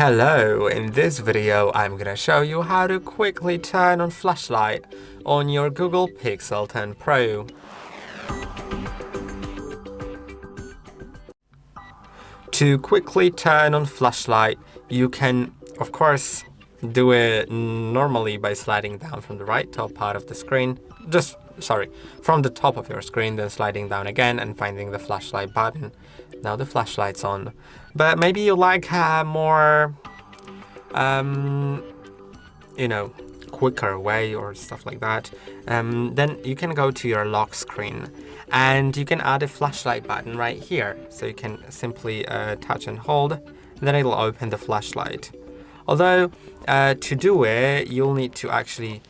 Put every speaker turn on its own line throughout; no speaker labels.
Hello, in this video I'm gonna show you how to quickly turn on flashlight on your Google Pixel 10 Pro. To quickly turn on flashlight, you can of course do it normally by sliding down from the right top part of the screen, from the top of your screen, then sliding down again and finding the flashlight button. Now the flashlight's on, but maybe you like a more quicker way or stuff like that. Then you can go to your lock screen and you can add a flashlight button right here. So you can simply touch and hold, then it'll open the flashlight. Although to do it, you'll need to actually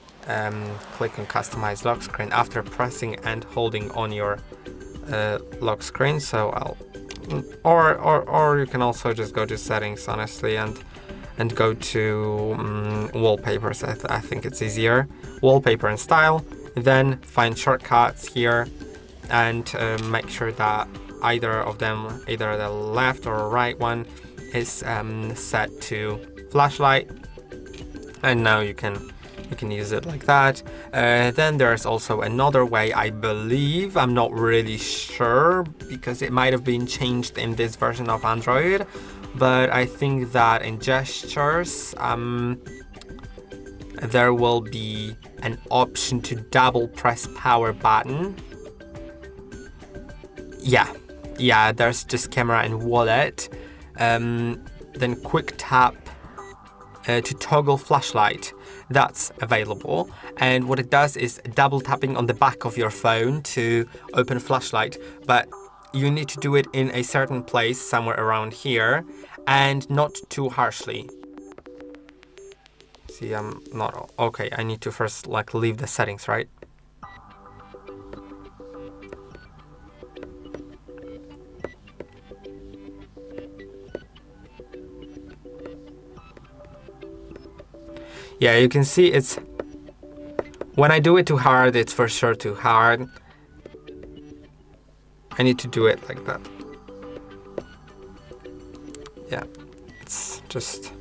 click on customize lock screen after pressing and holding on your lock screen. So or you can also just go to settings, honestly, and go to wallpapers. I think it's easier. Wallpaper and style, then find shortcuts here and make sure that either of them, either the left or right one, is set to flashlight, and now you can use it like that. Then there's also another way, I believe, I'm not really sure because it might have been changed in this version of Android, but I think that in gestures there will be an option to double press power button. Yeah, there's just camera and wallet, then quick tap to toggle flashlight. That's available, and what it does is double tapping on the back of your phone to open flashlight, but you need to do it in a certain place somewhere around here and not too harshly. See, I'm not okay. I need to first leave the settings, right? Yeah, you can see it's, when I do it too hard, it's for sure too hard. I need to do it like that. Yeah, it's just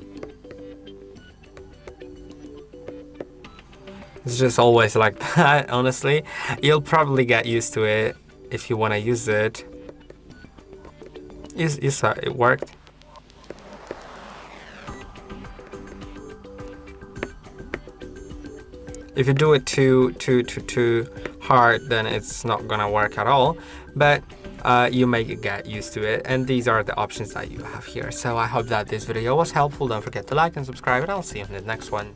always like that, honestly. You'll probably get used to it if you want to use it. You saw it worked. If you do it too hard, then it's not gonna work at all, but you may get used to it, and these are the options that you have here. So I hope that this video was helpful. Don't forget to like and subscribe, and I'll see you in the next one.